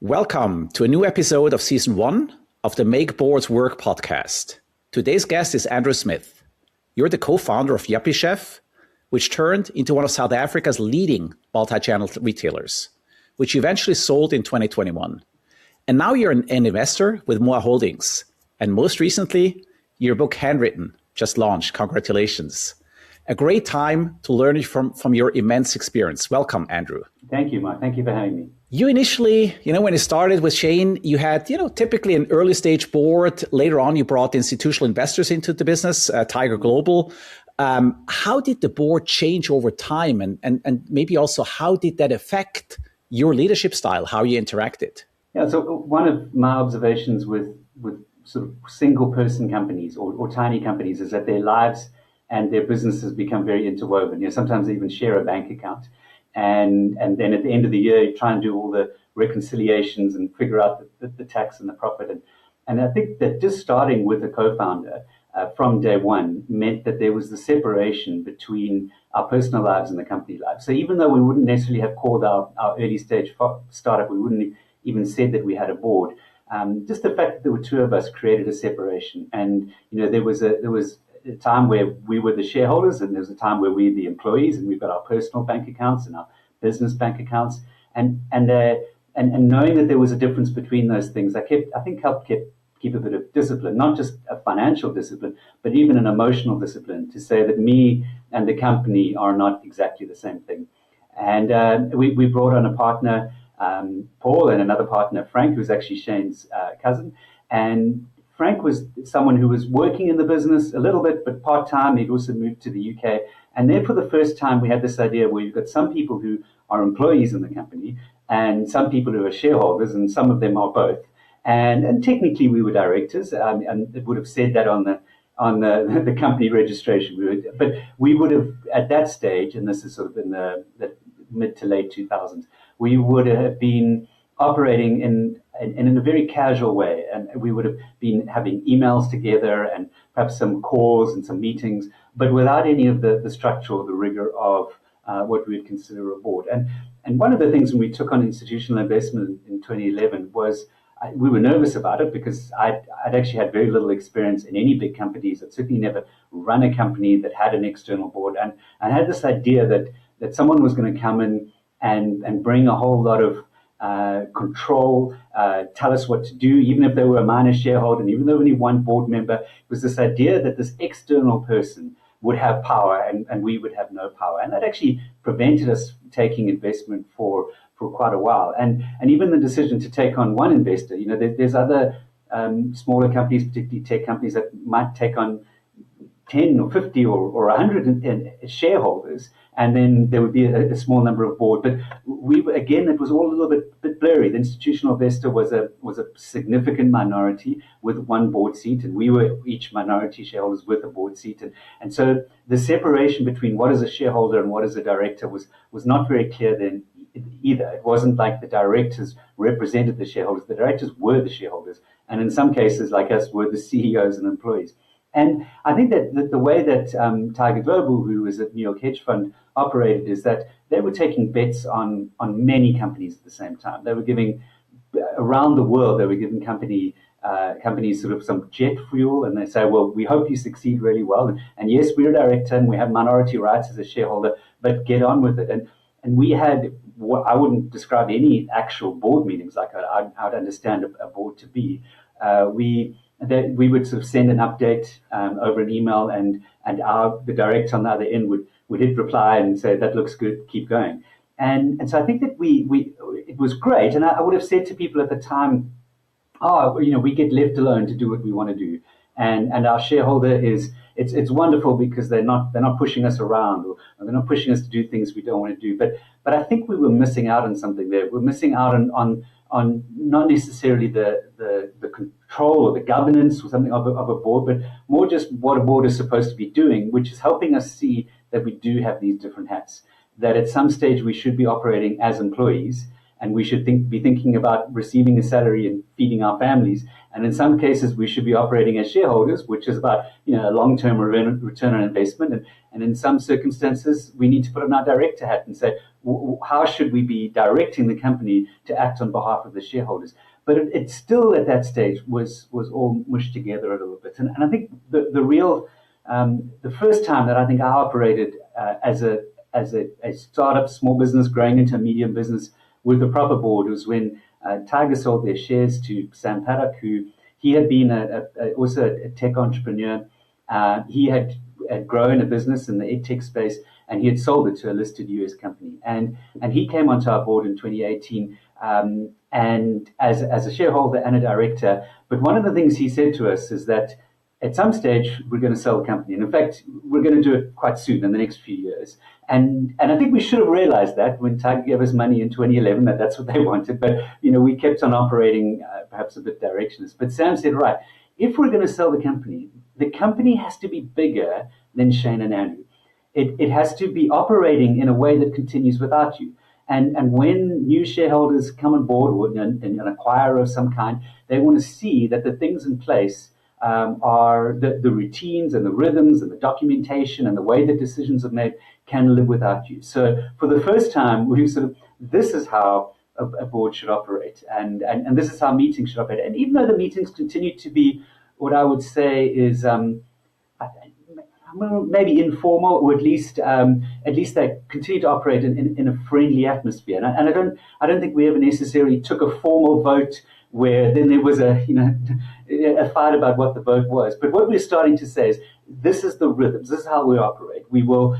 Welcome to a new episode of Season 1 of the Make Boards Work podcast. Today's guest is Andrew Smith. You're the co-founder of Yuppie Chef, which turned into one of South Africa's leading multi-channel retailers, which you eventually sold in 2021. And now you're an investor with Moa Holdings. And most recently, your book Handwritten just launched. Congratulations. A great time to learn from your immense experience. Welcome, Andrew. Thank you, Mark. Thank you for having me. You initially, when you started with Shane, you had, typically an early stage board. Later on, you brought institutional investors into the business, Tiger Global. How did the board change over time? And maybe also, how did that affect your leadership style, how you interacted? Yeah, so one of my observations with sort of single person companies or tiny companies is that their lives and their businesses become very interwoven. Sometimes they even share a bank account. And then at the end of the year, you try and do all the reconciliations and figure out the tax and the profit. And I think that just starting with a co-founder from day one meant that there was the separation between our personal lives and the company lives. So even though we wouldn't necessarily have called our early stage startup, we wouldn't even said that we had a board. Just the fact that there were two of us created a separation. And there was a time where we were the shareholders, and there was a time where we were the employees, and we've got our personal bank accounts and our business bank accounts, and knowing that there was a difference between those things, I think helped keep a bit of discipline, not just a financial discipline, but even an emotional discipline, to say that me and the company are not exactly the same thing. And we brought on a partner, Paul, and another partner, Frank, who's actually Shane's cousin, and Frank was someone who was working in the business a little bit, but part-time. He'd also moved to the UK. And then for the first time, we had this idea where you've got some people who are employees in the company and some people who are shareholders, and some of them are both. And technically, we were directors, and it would have said that on the company registration. But we would have, at that stage, and this is sort of in the mid to late 2000s, we would have been operating in a very casual way, and we would have been having emails together and perhaps some calls and some meetings, but without any of the structure or the rigor of what we would consider a board. And one of the things when we took on institutional investment in 2011 was we were nervous about it because I'd actually had very little experience in any big companies. I'd certainly never run a company that had an external board, and I had this idea that someone was going to come in and bring a whole lot of control, tell us what to do, even if they were a minor shareholder, and even though only one board member. It was this idea that this external person would have power and we would have no power. And that actually prevented us taking investment for quite a while. And even the decision to take on one investor, there's other smaller companies, particularly tech companies, that might take on 10 or 50 or 100 shareholders, and then there would be a small number of board. But it was all a little bit blurry. The institutional investor was a significant minority with one board seat, and we were each minority shareholders with a board seat. And so the separation between what is a shareholder and what is a director was not very clear then either. It wasn't like the directors represented the shareholders. The directors were the shareholders, and in some cases, like us, were the CEOs and employees. And I think that the way that Tiger Global, who is a New York hedge fund, operated is that they were taking bets on many companies at the same time. They were giving, around the world, companies sort of some jet fuel, and they say, well, we hope you succeed really well. And yes, we're a director and we have minority rights as a shareholder, but get on with it. And we had what I wouldn't describe any actual board meetings like I'd understand a board to be. We would sort of send an update over an email, and the director on the other end would hit reply and say, that looks good, keep going. And so I think that it was great. And I would have said to people at the time, we get left alone to do what we want to do. And our shareholder it's wonderful because they're not pushing us around, or they're not pushing us to do things we don't want to do. But I think we were missing out on something there. We're missing out on not necessarily the control or the governance or something of a board, but more just what a board is supposed to be doing, which is helping us see that we do have these different hats, that at some stage we should be operating as employees, and we should be thinking about receiving a salary and feeding our families. And in some cases, we should be operating as shareholders, which is about a long-term return on investment. And in some circumstances, we need to put on our director hat and say, how should we be directing the company to act on behalf of the shareholders? But it still, at that stage, was all mushed together a little bit. And I think the first time that I think I operated as a startup, small business growing into a medium business with the proper board was when Tiger sold their shares to Sam Paddock, who he had been also a tech entrepreneur. He had grown a business in the edtech space, and he had sold it to a listed US company. And he came onto our board in 2018, and as a shareholder and a director. But one of the things he said to us is that at some stage we're going to sell the company, and in fact we're going to do it quite soon in the next few years. And I think we should have realized that when Tiger gave us money in 2011 that's what they wanted. But we kept on operating perhaps a bit directionless. But Sam said, right, if we're going to sell the company has to be bigger than Shane and Andrew. It has to be operating in a way that continues without you. And when new shareholders come on board or an acquirer of some kind, they want to see that the things in place are the routines and the rhythms and the documentation and the way that decisions are made can live without you. So for the first time, we this is how a board should operate, and this is how meetings should operate. And even though the meetings continue to be what I would say is maybe informal, or at least they continue to operate in a friendly atmosphere. And I don't think we ever necessarily took a formal vote where then there was a fight about what the vote was. But what we're starting to say is this is the rhythms. This is how we operate. We'll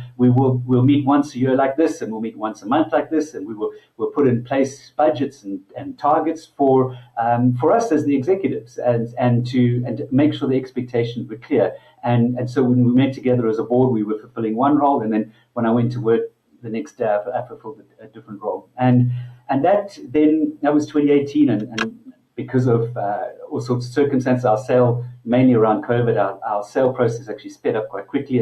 meet once a year like this, and we'll meet once a month like this, and we'll put in place budgets and targets for us as the executives, and to make sure the expectations were clear. And so when we met together as a board, we were fulfilling one role, and then when I went to work the next day, I fulfilled a different role. And that was 2018, and because of all sorts of circumstances, our sale, mainly around COVID, our sale process actually sped up quite quickly,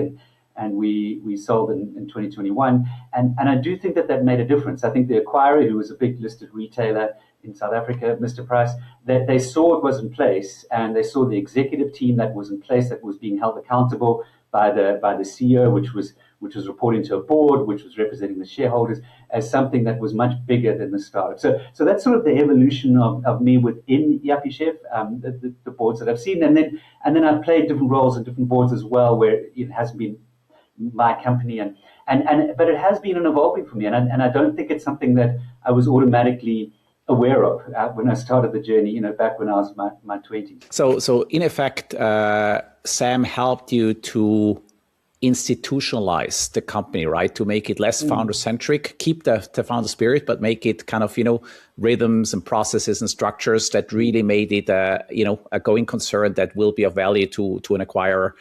and we sold in 2021. And I do think that made a difference. I think the acquirer, who was a big listed retailer in South Africa, Mr. Price, that they saw it was in place, and they saw the executive team that was in place, that was being held accountable by the CEO, which was reporting to a board, which was representing the shareholders, as something that was much bigger than the startup. So that's sort of the evolution of me within Yuppie Chef, the boards that I've seen, and then I've played different roles in different boards as well, where it hasn't been my company, but it has been an evolving for me, and I don't think it's something that I was automatically aware of when I started the journey, back when I was my 20s. So in effect, Sam helped you to institutionalize the company, right? To make it less founder-centric, keep the founder spirit, but make it kind of, rhythms and processes and structures that really made it, a going concern that will be of value to an acquirer,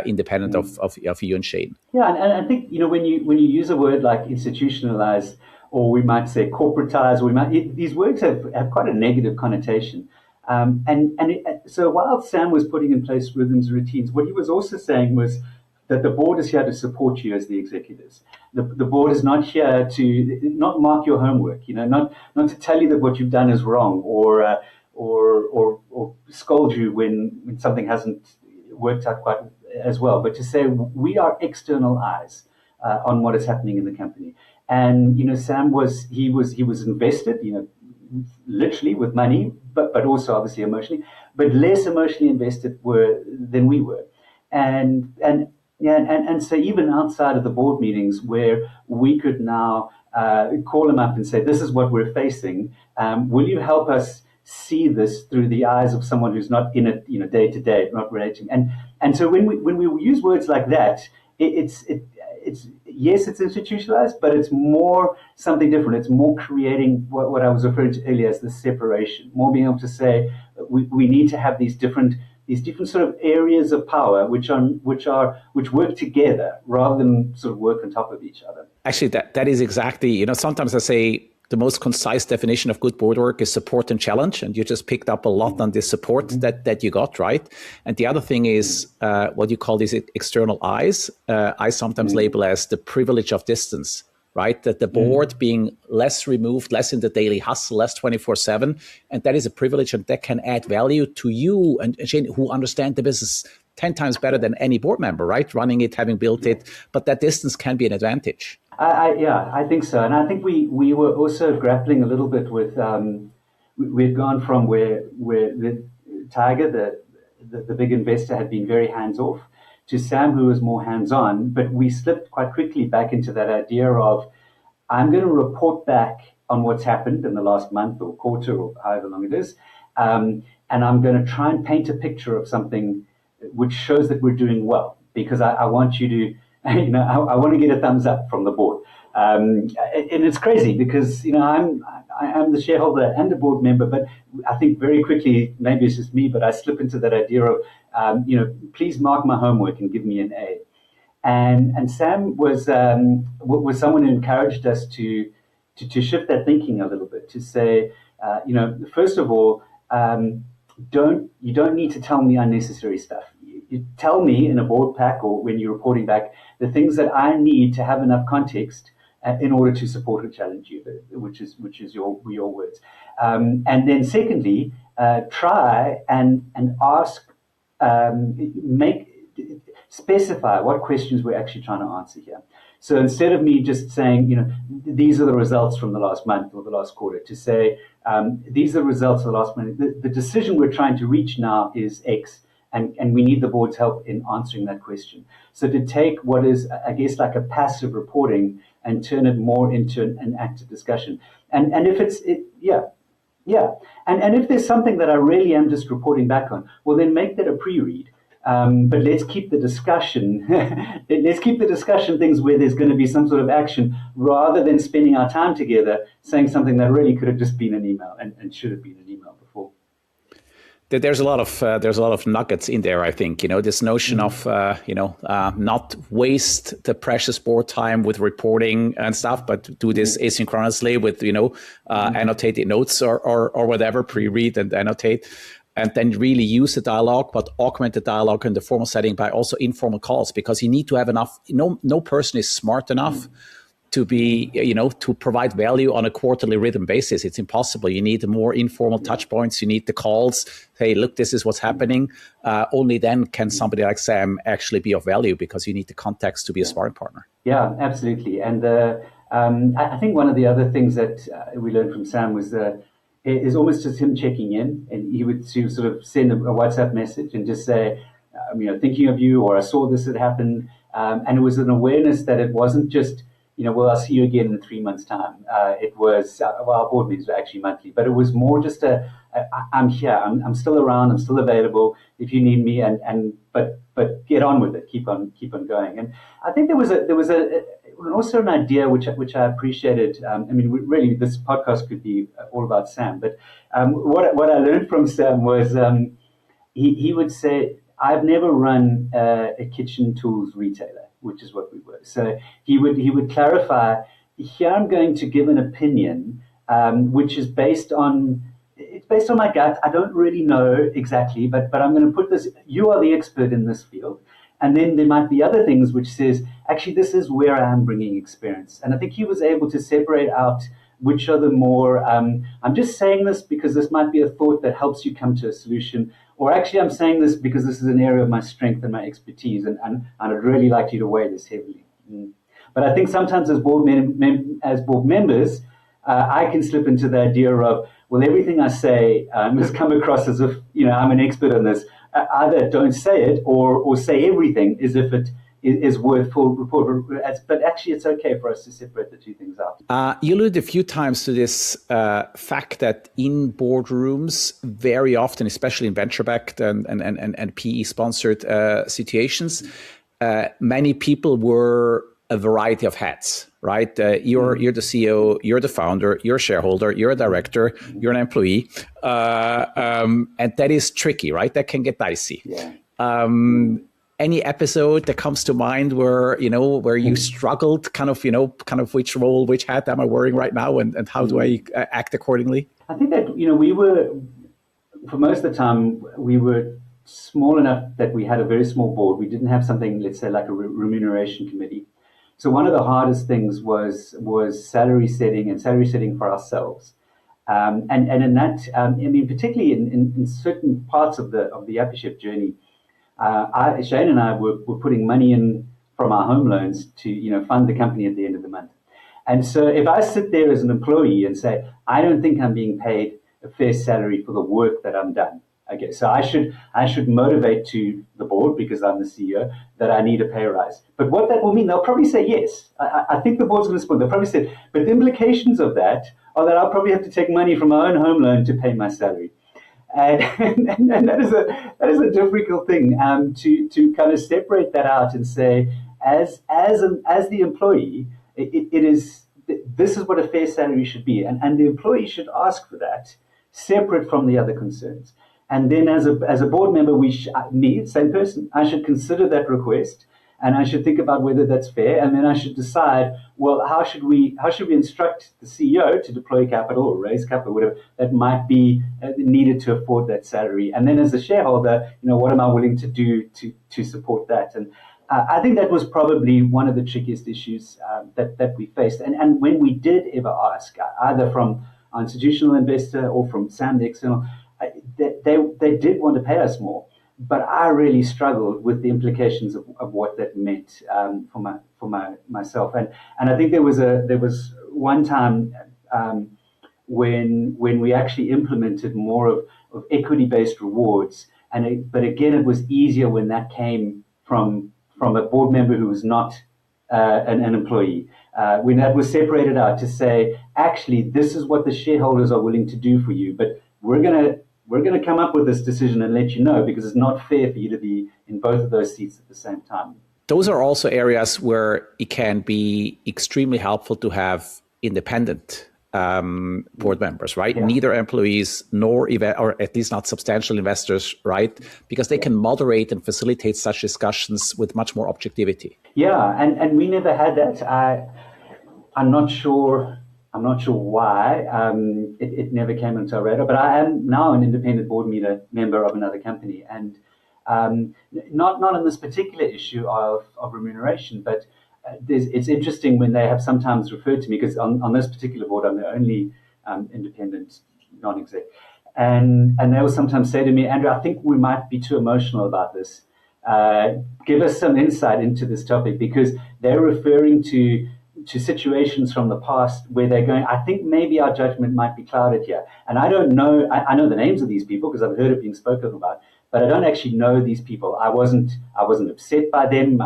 independent of you and Shane. Yeah, and I think, when you use a word like institutionalize, or we might say corporatize, these words have quite a negative connotation. So while Sam was putting in place rhythms and routines, what he was also saying was that the board is here to support you as the executives. The board is not here to not mark your homework, not to tell you that what you've done is wrong, or scold you when something hasn't worked out quite as well, but to say we are external eyes on what is happening in the company. And Sam was invested, literally with money, but also obviously emotionally, but less emotionally invested than we were. And so even outside of the board meetings, where we could now call him up and say, this is what we're facing, will you help us see this through the eyes of someone who's not in it, day to day, not relating? And so when we use words like that, it's yes, it's institutionalized, but it's more something different. It's more creating what I was referring to earlier as the separation, more being able to say we need to have these different sort of areas of power which work together rather than sort of work on top of each other. Actually, that is exactly, sometimes I say the most concise definition of good board work is support and challenge. And you just picked up a lot on this support that you got, right? And the other thing is what you call these external eyes. I sometimes label as the privilege of distance. right? That the board being less removed, less in the daily hustle, less 24/7. And that is a privilege, and that can add value to you and Shane, who understand the business 10 times better than any board member, right? Running it, having built it. But that distance can be an advantage. Yeah, I think so. And I think we were also grappling a little bit with, we'd gone from where the Tiger, the big investor, had been very hands off, to Sam, who was more hands on. But we slipped quite quickly back into that idea of, I'm going to report back on what's happened in the last month or quarter or however long it is. And I'm going to try and paint a picture of something which shows that we're doing well, because I want you to, I want to get a thumbs up from the board. And it's crazy because, I am the shareholder and the board member, but I think very quickly, maybe it's just me, but I slip into that idea of, please mark my homework and give me an A. And Sam was someone who encouraged us to shift that thinking a little bit, to say, first of all, you don't need to tell me unnecessary stuff. You tell me in a board pack or when you're reporting back the things that I need to have enough context in order to support or challenge you, which is your words. And then secondly, try and ask, specify what questions we're actually trying to answer here. So instead of me just saying, these are the results from the last month or the last quarter, to say, these are the results of the last month. The decision we're trying to reach now is X, and we need the board's help in answering that question. So to take what is, I guess, like a passive reporting and turn it more into an active discussion. And if And if there's something that I really am just reporting back on, well, then make that a pre-read. But let's keep the discussion. Let's keep the discussion things where there's going to be some sort of action, rather than spending our time together saying something that really could have just been an email and should have been an email before. There's a lot of nuggets in there. I think this notion of not waste the precious board time with reporting and stuff, but do this asynchronously with annotated notes or whatever, pre-read and annotate. And then really use the dialogue, but augment the dialogue in the formal setting by also informal calls, because you need to have enough. No person is smart enough to be, to provide value on a quarterly rhythm basis. It's impossible. You need more informal touch points. You need the calls. Hey, look, this is what's happening. Only then can somebody like Sam actually be of value, because you need the context to be a sparring partner. Yeah, absolutely. And I think one of the other things that we learned from Sam was is almost just him checking in, and he would sort of send a WhatsApp message and just say, thinking of you, or I saw this had happened. And it was an awareness that it wasn't just, well, I'll see you again in 3 months' time. It was, our board meetings were actually monthly, but it was more just I'm here, I'm still around, I'm still available if you need me, but get on with it, keep on going. And I think there was also an idea which I appreciated. Really, this podcast could be all about Sam, but what I learned from Sam was he would say, I've never run a kitchen tools retailer, which is what we were. So he would clarify, here I'm going to give an opinion which is based on my gut. I don't really know exactly, but I'm going to put this, you are the expert in this field. And then there might be other things which says, actually, this is where I am bringing experience. And I think he was able to separate out which are the more, I'm just saying this because this might be a thought that helps you come to a solution, or actually I'm saying this because this is an area of my strength and my expertise, and I'd really like you to weigh this heavily. But I think sometimes as board members, I can slip into the idea of, well, everything I say has come across as if, I'm an expert on this. Either don't say it or say everything as if it is worth full report. But actually, it's okay for us to separate the two things out. You alluded a few times to this fact that in boardrooms, very often, especially in venture-backed and PE-sponsored situations, many people wear a variety of hats, right? You're the CEO, you're the founder, you're a shareholder, you're a director, you're an employee. And that is tricky, right? That can get dicey. Yeah. Any episode that comes to mind where you struggled, kind of which role, which hat am I wearing right now, and how do I act accordingly? I think that, we were, for most of the time, we were small enough that we had a very small board. We didn't have something, let's say, like a remuneration committee. So one of the hardest things was salary setting and salary setting for ourselves. And in that, I mean, particularly in certain parts of the Yuppie Chef journey, Shane and I were putting money in from our home loans to fund the company at the end of the month. And so if I sit there as an employee and say, I don't think I'm being paid a fair salary for the work that I'm done. Okay, so I should motivate to the board, because I'm the CEO, that I need a pay rise. But what that will mean, they'll probably say yes. I think the board's going to support. They'll probably say, but the implications of that are that I'll probably have to take money from my own home loan to pay my salary. And, and that is a difficult thing, to kind of separate that out and say, as the employee, it is, this is what a fair salary should be, and the employee should ask for that, separate from the other concerns. And then as a board member, me, same person, I should consider that request, and I should think about whether that's fair, and then I should decide, well, how should we instruct the CEO to deploy capital or raise capital, whatever that might be needed to afford that salary. And then as a shareholder, what am I willing to do to support that? And I think that was probably one of the trickiest issues that we faced. And when we did ever ask, either from our institutional investor or from Sam, the external, they did want to pay us more. But I really struggled with the implications of what that meant for myself. And I think there was one time when we actually implemented more of equity-based rewards. But again, it was easier when that came from a board member who was not an employee. When that was separated out to say, actually, this is what the shareholders are willing to do for you, but we're going to come up with this decision and let you know, because it's not fair for you to be in both of those seats at the same time. Those are also areas where it can be extremely helpful to have independent board members, right? Yeah. Neither employees nor or at least not substantial investors, right? Because they can moderate and facilitate such discussions with much more objectivity. Yeah, and we never had that. I'm not sure why it never came into our radar, but I am now an independent board member of another company, and not on this particular issue of remuneration, but it's interesting when they have sometimes referred to me, because on this particular board I'm the only independent non-exec, and they will sometimes say to me, Andrew, I think we might be too emotional about this. Give us some insight into this topic, because they're referring to situations from the past where they're going, I think maybe our judgment might be clouded here. And I don't know, I know the names of these people because I've heard it being spoken about, but I don't actually know these people. I wasn't upset by them.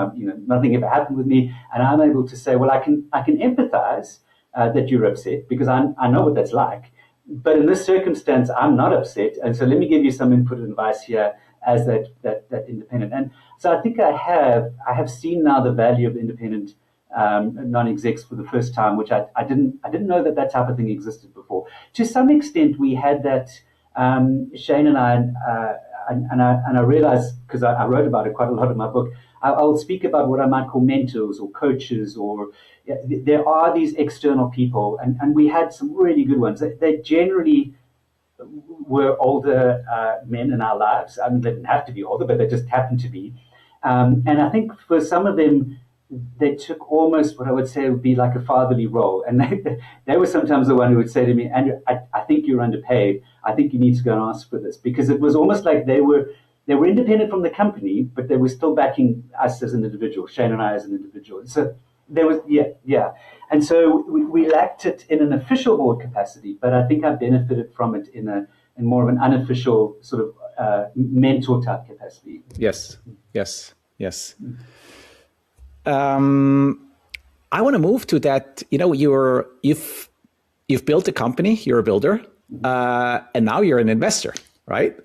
Nothing ever happened with me. And I'm able to say, well, I can empathize that you're upset, because I know what that's like. But in this circumstance, I'm not upset. And so let me give you some input and advice here as that independent. And so I think I have seen now the value of independent non-execs for the first time, which I didn't know that type of thing existed before. To some extent, we had that. Shane and I, and I realized, because I wrote about it quite a lot in my book, I'll speak about what I might call mentors or coaches, or there are these external people, and we had some really good ones. They generally were older men in our lives. I mean, they didn't have to be older, but they just happened to be. And I think for some of them, they took almost what I would say would be like a fatherly role. And they were sometimes the one who would say to me, Andrew, I think you're underpaid. I think you need to go and ask for this. Because it was almost like they were independent from the company, but they were still backing us as an individual, Shane and I as an individual. So there was, yeah. And so we lacked it in an official board capacity, but I think I benefited from it in more of an unofficial sort of mentor type capacity. Yes. I want to move to that. You've built a company. You're a builder, and now you're an investor, right?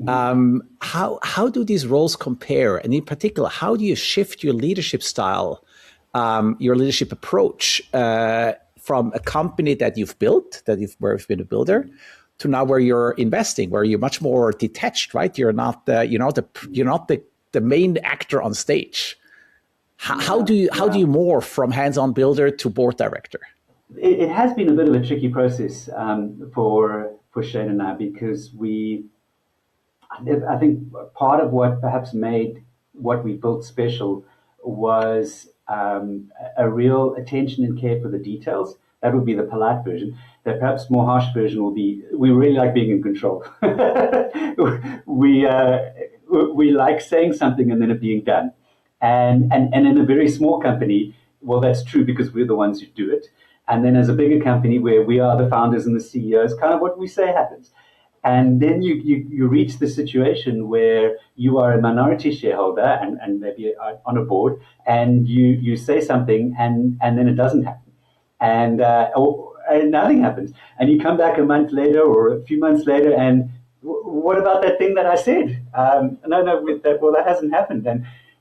How do these roles compare? And in particular, how do you shift your leadership style, your leadership approach from a company that you've built, where you've been a builder, to now where you're investing, where you're much more detached, right? You're not the main actor on stage. How do you morph from hands-on builder to board director? It has been a bit of a tricky process for Shane and I, because I think part of what perhaps made what we built special was a real attention and care for the details. That would be the polite version. The perhaps more harsh version will be we really like being in control. we we like saying something and then it being done. And in a very small company, well, that's true because we're the ones who do it. And then as a bigger company where we are the founders and the CEOs, kind of what we say happens. And then you reach the situation where you are a minority shareholder and maybe on a board, and you say something and then it doesn't happen. And nothing happens. And you come back a month later or a few months later, and what about that thing that I said? No, that hasn't happened.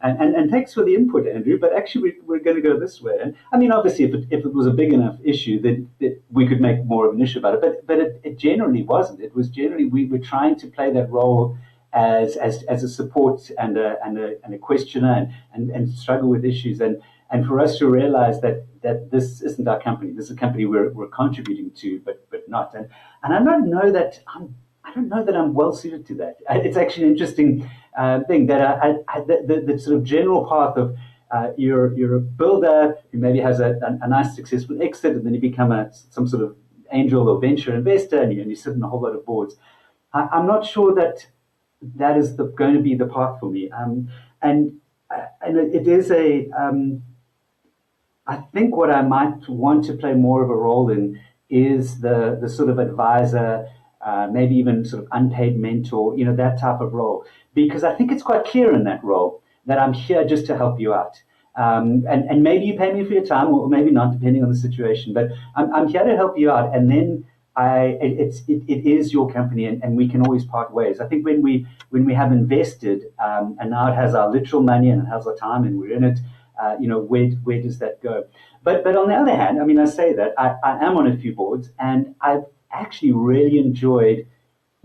And thanks for the input, Andrew. But actually, we're going to go this way. And I mean, obviously, if it was a big enough issue, then we could make more of an issue about it. But it generally wasn't. It was generally we were trying to play that role as a support and a questioner and struggle with issues and for us to realize that this isn't our company. This is a company we're contributing to, but not. And I don't know that I'm well suited to that. It's actually an interesting thing that the sort of general path of you're a builder who maybe has a nice successful exit, and then you become some sort of angel or venture investor, and you sit in a whole lot of boards. I'm not sure that is going to be the path for me. And it is I think what I might want to play more of a role in is the sort of advisor, maybe even sort of unpaid mentor, that type of role. Because I think it's quite clear in that role that I'm here just to help you out. And maybe you pay me for your time, or maybe not, depending on the situation. But I'm here to help you out, and then it is your company, and we can always part ways. I think when we have invested, and now it has our literal money and it has our time, and we're in it. Where does that go? But on the other hand, I mean, I say that I am on a few boards, and I've actually really enjoyed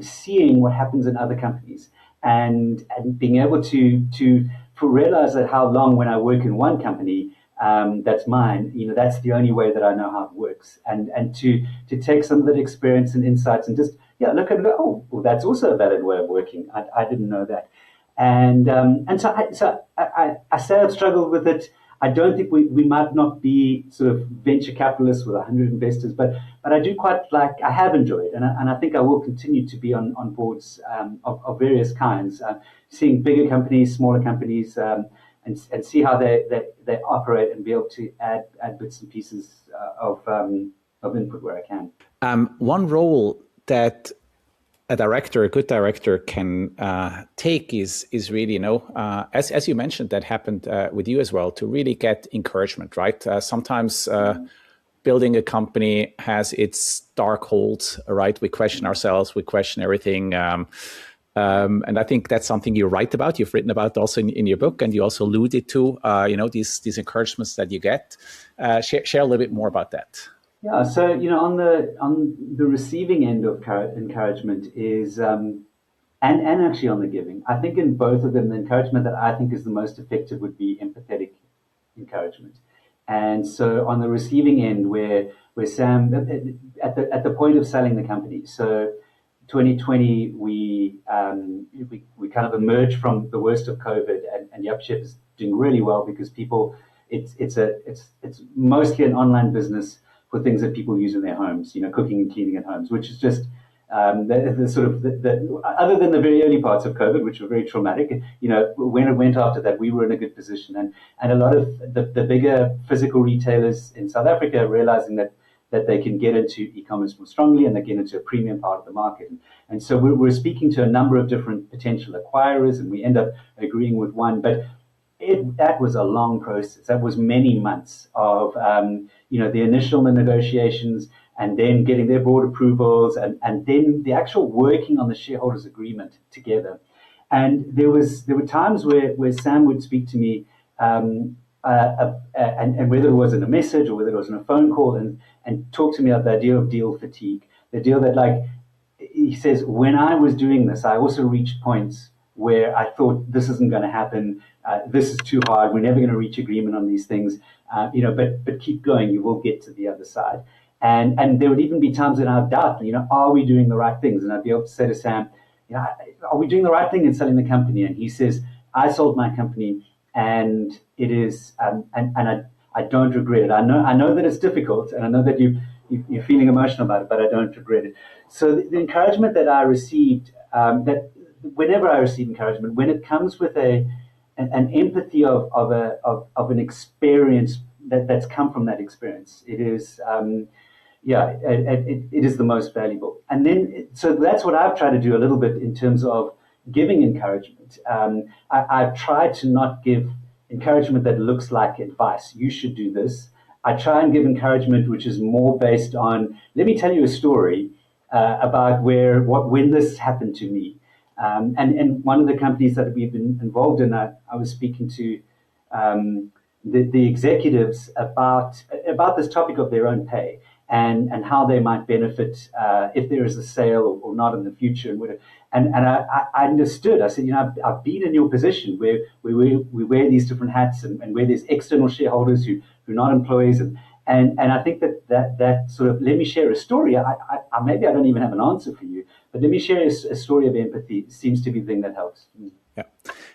seeing what happens in other companies and being able to realize that how long when I work in one company that's mine, that's the only way that I know how it works, and to take some of that experience and insights and just look at it, oh, well, that's also a valid way of working. I didn't know that. And so I say I've struggled with it. I don't think we might not be sort of venture capitalists with 100 investors, but I do quite like, I have enjoyed, and I think I will continue to be on boards of various kinds, seeing bigger companies, smaller companies, and see how they operate and be able to add bits and pieces of input where I can. One role that a good director can take is really, as you mentioned, that happened with you as well, to really get encouragement, right? Sometimes building a company has its dark holes, right? We question ourselves, we question everything. And I think that's something you write about, you've written about also in your book, and you also alluded to, these encouragements that you get. Share a little bit more about that. Yeah, so on the receiving end of encouragement is, and actually on the giving, I think in both of them, the encouragement that I think is the most effective would be empathetic encouragement. And so on the receiving end, where Sam at the point of selling the company, so 2020 we kind of emerged from the worst of COVID, and Yuppie Chef is doing really well because people, it's mostly an online business for things that people use in their homes, cooking and cleaning at homes, which is just the sort of other than the very early parts of COVID, which were very traumatic. When it went after that, we were in a good position, and a lot of the bigger physical retailers in South Africa are realizing that they can get into e-commerce more strongly, and they get into a premium part of the market. And so we're speaking to a number of different potential acquirers, and we end up agreeing with one, but that was a long process. That was many months of the initial negotiations, and then getting their board approvals, and then the actual working on the shareholders agreement together. And there were times where Sam would speak to me, and whether it was in a message or whether it was in a phone call, and talk to me about the idea of deal fatigue, the deal that, like, he says, when I was doing this, I also reached points where I thought this isn't going to happen. This is too hard. We're never going to reach agreement on these things. But keep going. You will get to the other side. And there would even be times when I would doubt, are we doing the right things? And I'd be able to say to Sam, are we doing the right thing in selling the company? And he says, I sold my company, and it is, I don't regret it. I know that it's difficult, and I know that you're feeling emotional about it, but I don't regret it. So the encouragement that I received, that whenever I receive encouragement, when it comes with an empathy of an experience that's come from that experience, it is. It is the most valuable. And then, so that's what I've tried to do a little bit in terms of giving encouragement. I've tried to not give encouragement that looks like advice. You should do this. I try and give encouragement which is more based on, let me tell you a story about when this happened to me. And one of the companies that we've been involved in, I was speaking to the executives about this topic of their own pay and how they might benefit if there is a sale or not in the future. And I understood. I said, I've been in your position where we wear these different hats and where there's external shareholders who are not employees. And I think that sort of, let me share a story. Maybe I don't even have an answer for you, but let me share a story of empathy seems to be the thing that helps. Yeah,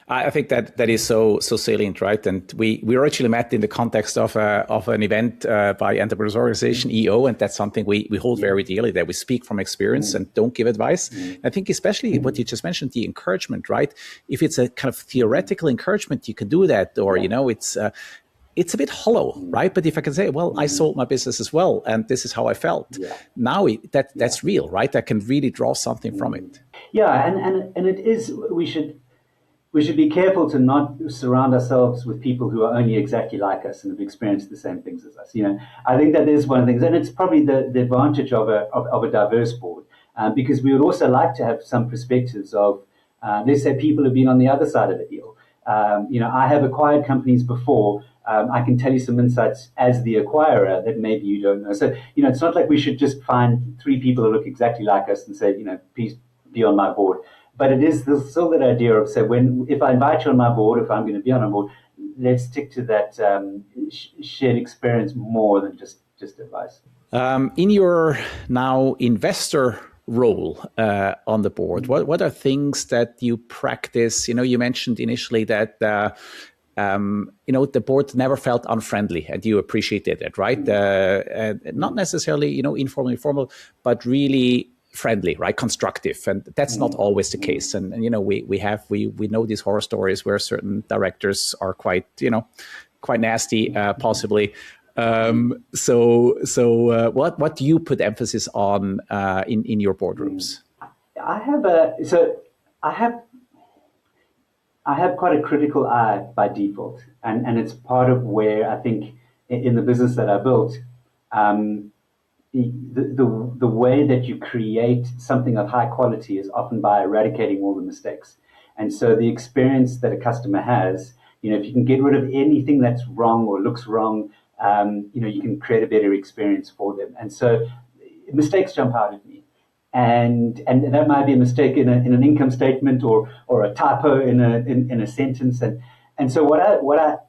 I think that is so salient, right? And we originally met in the context of an event by Enterprise Organization EO, and that's something we hold very dearly, that we speak from experience and don't give advice. I think especially what you just mentioned, the encouragement, right? If it's a kind of theoretical encouragement, you can do that, or it's a bit hollow, right? But if I can say, well, I sold my business as well, and this is how I felt. Now that's real, right? I can really draw something from it. Yeah, and it is. We should be careful to not surround ourselves with people who are only exactly like us and have experienced the same things as us. I think that is one of the things, and it's probably the advantage of a diverse board, because we would also like to have some perspectives of, let's say, people who've been on the other side of the deal. I have acquired companies before. I can tell you some insights as the acquirer that maybe you don't know. So, it's not like we should just find 3 people who look exactly like us and say, please be on my board. But it is still that idea of, say, if I invite you on my board, if I'm going to be on a board, let's stick to that shared experience more than just advice. In your now investor role on the board, what are things that you practice? You mentioned initially that the board never felt unfriendly, and you appreciated it, right? Not necessarily, informal, formal, but really friendly, right? Constructive. And that's not always the case. And we know these horror stories where certain directors are quite nasty, possibly. So what do you put emphasis on in your boardrooms? I have quite a critical eye by default, and it's part of where I think in the business that I built, the way that you create something of high quality is often by eradicating all the mistakes. And so the experience that a customer has, if you can get rid of anything that's wrong or looks wrong, you can create a better experience for them. And so mistakes jump out at me. And that might be a mistake in an income statement or a typo in a sentence. And so what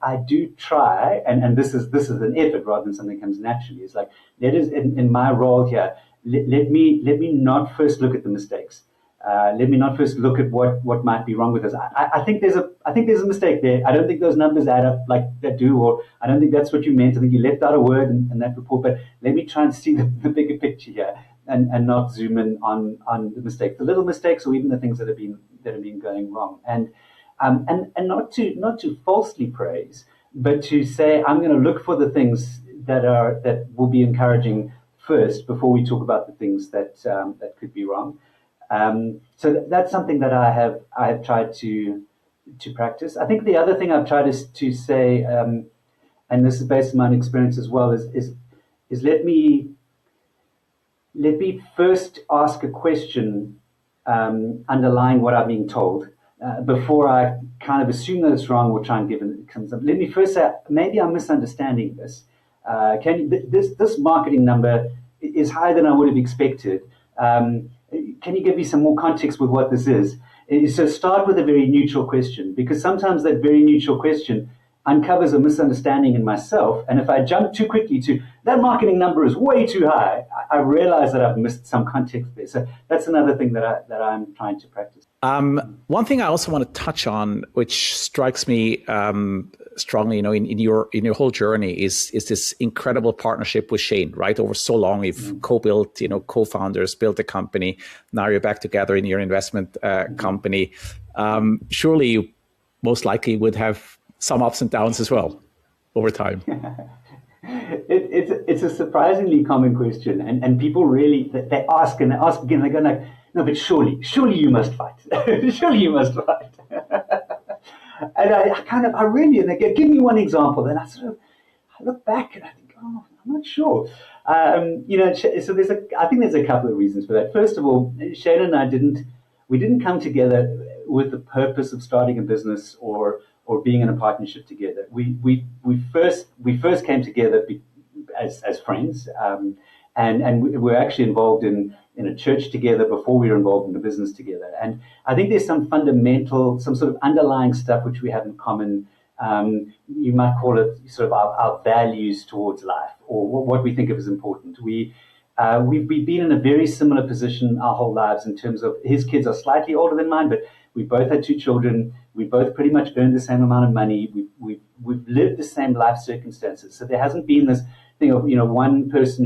I do try, and this is an effort rather than something that comes naturally, is like, in my role here, let me not first look at the mistakes. Let me not first look at what might be wrong with us. I think there's a mistake there. I don't think those numbers add up like they do, or I don't think that's what you meant. I think you left out a word in that report. But let me try and see the bigger picture here, and not zoom in on the mistakes, the little mistakes, or even the things that have been going wrong. And not to falsely praise, but to say I'm going to look for the things that will be encouraging first before we talk about the things that could be wrong. So that's something that I have tried to practice. I think the other thing I've tried is to say, and this is based on my own experience as well, is let me first ask a question underlying what I'm being told. Before I kind of assume that it's wrong or try and give it comes up. Let me first say, maybe I'm misunderstanding this. This marketing number is higher than I would have expected. Can you give me some more context with what this is? So start with a very neutral question, because sometimes that very neutral question uncovers a misunderstanding in myself. And if I jump too quickly to that marketing number is way too high, I realize that I've missed some context there. So that's another thing that I'm trying to practice. One thing I also want to touch on, which strikes me strongly, in your whole journey, is this incredible partnership with Shane. Right, over so long, you've co-built, co-founders, built a company. Now you're back together in your investment company. Surely, you most likely would have some ups and downs as well over time. It's a surprisingly common question, and people really they ask and they ask again. They go like, no, but surely you must fight. Surely you must fight. And I really, and they go, give me one example. And I look back and I think, oh, I'm not sure. So I think there's a couple of reasons for that. First of all, Shane and I didn't come together with the purpose of starting a business or being in a partnership together. We first came together as friends, and we were actually involved in a church together before we were involved in a business together. And I think there's some fundamental, some sort of underlying stuff which we have in common. You might call it sort of our values towards life, or what we think of as important. We've been in a very similar position our whole lives in terms of his kids are slightly older than mine, but we both had 2 children. We both pretty much earned the same amount of money. We've lived the same life circumstances. So there hasn't been this thing of one person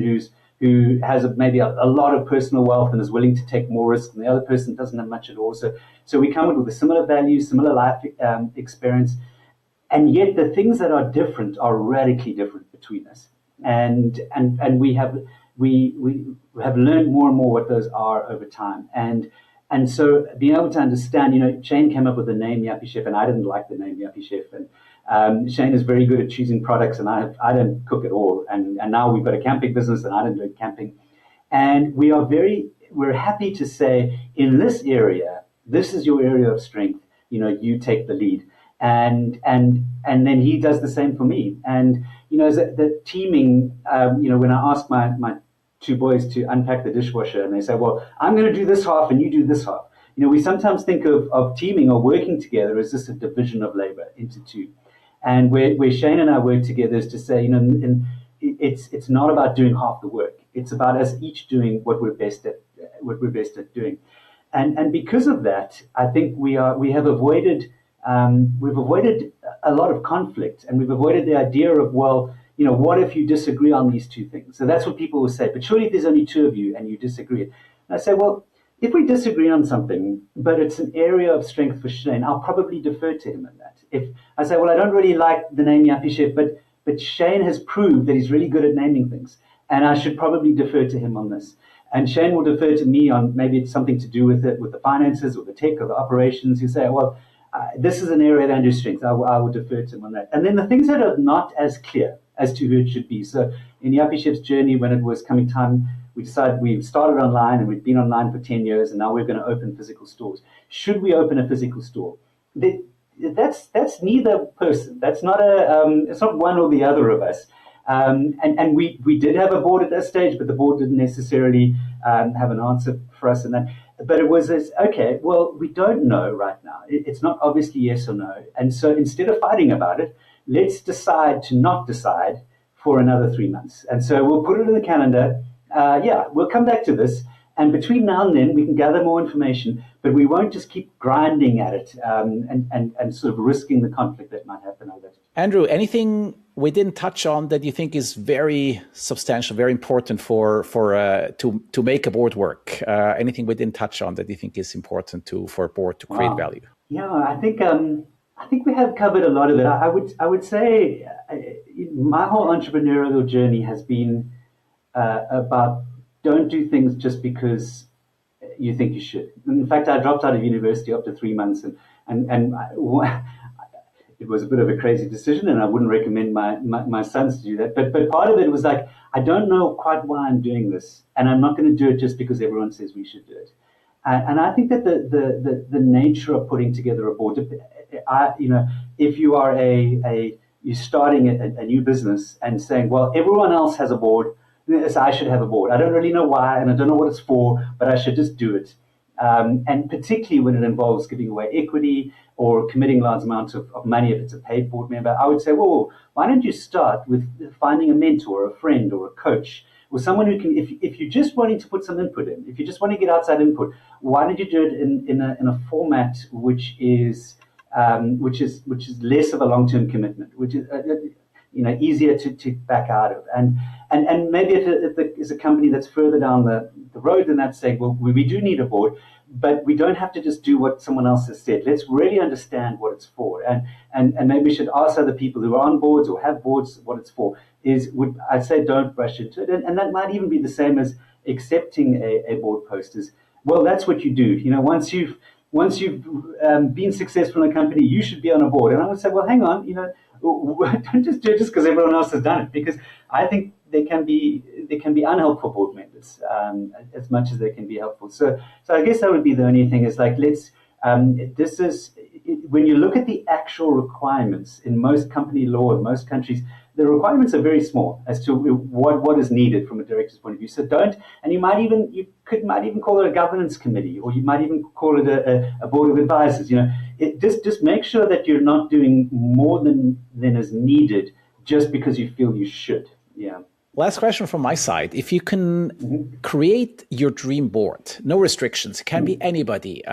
who has maybe a lot of personal wealth and is willing to take more risk, and the other person doesn't have much at all. So we come with a similar values, similar life experience, and yet the things that are different are radically different between us. And we have learned more and more what those are over time. And so being able to understand, Shane came up with the name Yuppie Chef, and I didn't like the name Yuppie Chef. And Shane is very good at choosing products, and I don't cook at all. And now we've got a camping business, and I don't do camping. And we're happy to say, in this area, this is your area of strength. You take the lead. And then he does the same for me. And the teaming, when I ask my 2 boys to unpack the dishwasher, and they say, well, I'm going to do this half and you do this half. We sometimes think of teaming or working together as just a division of labor into 2. And where Shane and I work together is to say, it's not about doing half the work. It's about us each doing what we're best at doing. And because of that, I think we've avoided a lot of conflict, and we've avoided the idea of, well, what if you disagree on these 2 things? So that's what people will say. But surely if there's only 2 of you and you disagree. And I say, well, if we disagree on something, but it's an area of strength for Shane, I'll probably defer to him on that. If I say, well, I don't really like the name Yuppie Chef, but Shane has proved that he's really good at naming things, and I should probably defer to him on this. And Shane will defer to me on maybe it's something to do with it, with the finances or the tech or the operations. You say, well, this is an area of Andrew's strength. I will defer to him on that. And then the things that are not as clear as to who it should be. So in Yuppie Chef's journey, when it was coming time, we decided we started online, and we've been online for 10 years, and now we're going to open physical stores. Should we open a physical store? That's neither person. That's not it's not one or the other of us. And we did have a board at that stage, but the board didn't necessarily have an answer for us in that. But it was this, okay, well, we don't know right now. It's not obviously yes or no. And so instead of fighting about it, let's decide to not decide for another 3 months. And so we'll put it in the calendar. We'll come back to this. And between now and then, we can gather more information, but we won't just keep grinding at it and sort of risking the conflict that might happen over it. Andrew, anything we didn't touch on that you think is very substantial, very important to make a board work? Anything we didn't touch on that you think is important for a board to create value? Yeah, I think we have covered a lot of it. I would say my whole entrepreneurial journey has been about don't do things just because you think you should. In fact, I dropped out of university after 3 months, and it was a bit of a crazy decision, and I wouldn't recommend my sons to do that. But part of it was like, I don't know quite why I'm doing this, and I'm not going to do it just because everyone says we should do it. And I think that the nature of putting together a board, if you are you're starting a new business and saying, well, everyone else has a board, so I should have a board. I don't really know why, and I don't know what it's for, but I should just do it. And particularly when it involves giving away equity or committing large amounts of money if it's a paid board member, I would say, well, why don't you start with finding a mentor, a friend, or a coach, or someone who can, if you're just wanting to put some input in, if you just want to get outside input, why don't you do it in a format which is less of a long-term commitment, which is easier to back out of, and maybe if there is a company that's further down the road, then that's saying, well, we do need a board, but we don't have to just do what someone else has said. Let's really understand what it's for, and maybe we should ask other people who are on boards or have boards what it's for. I'd say don't rush into it, and that might even be the same as accepting a board post. Is, well, that's what you do. Once you've been successful in a company, you should be on a board. And I would say, well, hang on, don't just do it just because everyone else has done it, because I think they can be unhelpful board members as much as they can be helpful. So I guess that would be the only thing, is like, when you look at the actual requirements in most company law in most countries, the requirements are very small as to what is needed from a director's point of view. So and you might even call it a governance committee, or you might even call it a board of advisors. Just make sure that you're not doing more than is needed just because you feel you should. Yeah. Last question from my side. If you can create your dream board, no restrictions, it can be anybody,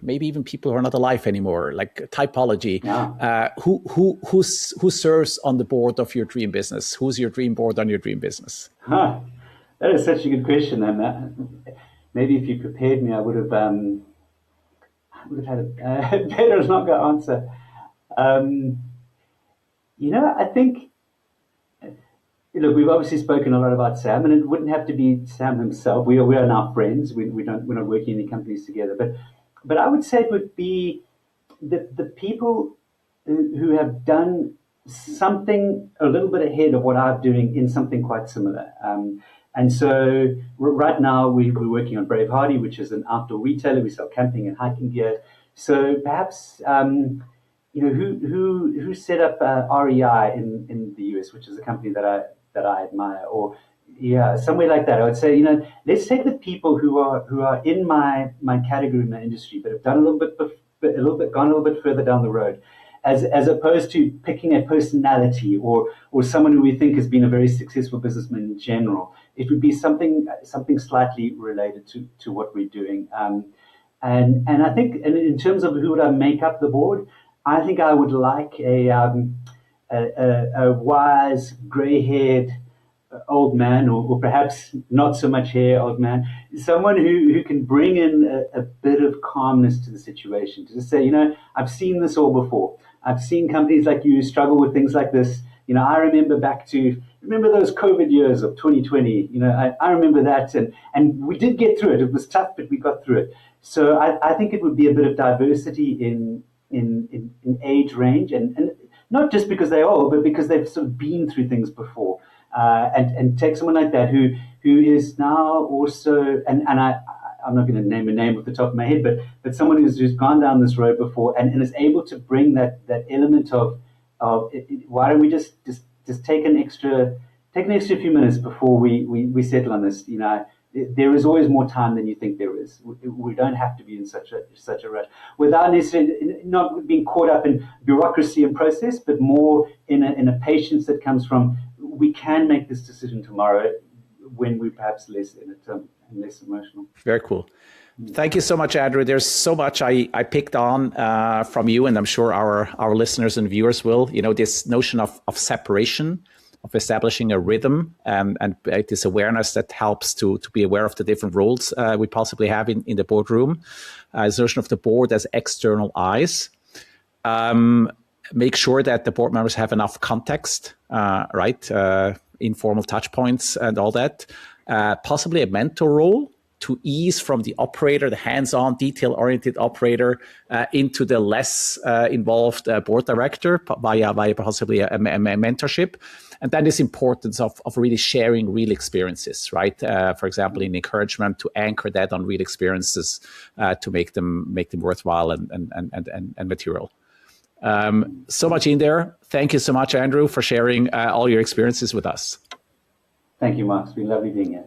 maybe even people who are not alive anymore, like typology. Yeah. Who serves on the board of your dream business? Who's your dream board on your dream business? That is such a good question, and maybe if you prepared me, I would have had a better, longer answer. I think. Look, we've obviously spoken a lot about Sam, and it wouldn't have to be Sam himself. We are now friends. We're not working in any companies together. But I would say it would be the people who have done something a little bit ahead of what I'm doing in something quite similar. And so right now we're working on Brave Hardy, which is an outdoor retailer. We sell camping and hiking gear. So perhaps who set up REI in the US, which is a company that I admire, or somewhere like that. I would say, let's take the people who are in my category, in my industry, but have done gone a little bit further down the road, as opposed to picking a personality or someone who we think has been a very successful businessman in general. It would be something slightly related to what we're doing. And I think, in terms of who would I make up the board, I think I would like a wise, grey-haired old man, or perhaps not so much hair old man, someone who can bring in a bit of calmness to the situation, to just say, I've seen this all before. I've seen companies like you struggle with things like this. I remember those COVID years of 2020. I remember that, and we did get through it. It was tough, but we got through it. So I think it would be a bit of diversity in age range, and not just because they're old, but because they've sort of been through things before, and take someone like that who is now also, and I'm not going to name a name off the top of my head, but someone who's gone down this road before and is able to bring that element of why don't we just take an extra few minutes before we settle on this. There is always more time than you think there is. We don't have to be in such a rush, without necessarily not being caught up in bureaucracy and process, but more in a patience that comes from, we can make this decision tomorrow when we're perhaps less in it and less emotional. Very cool. Thank you so much, Andrew. There's so much I picked on from you, and I'm sure our listeners and viewers will. This notion of separation, of establishing a rhythm, and this awareness that helps to be aware of the different roles we possibly have in the boardroom. This notion of the board as external eyes. Make sure that the board members have enough context, right? Informal touch points and all that. Possibly a mentor role to ease from the operator, the hands-on, detail-oriented operator, into the less involved board director via possibly a mentorship. And then this importance of really sharing real experiences, right? For example, in encouragement, to anchor that on real experiences to make them worthwhile and material. So much in there. Thank you so much, Andrew, for sharing all your experiences with us. Thank you, Mark. It's been lovely being here.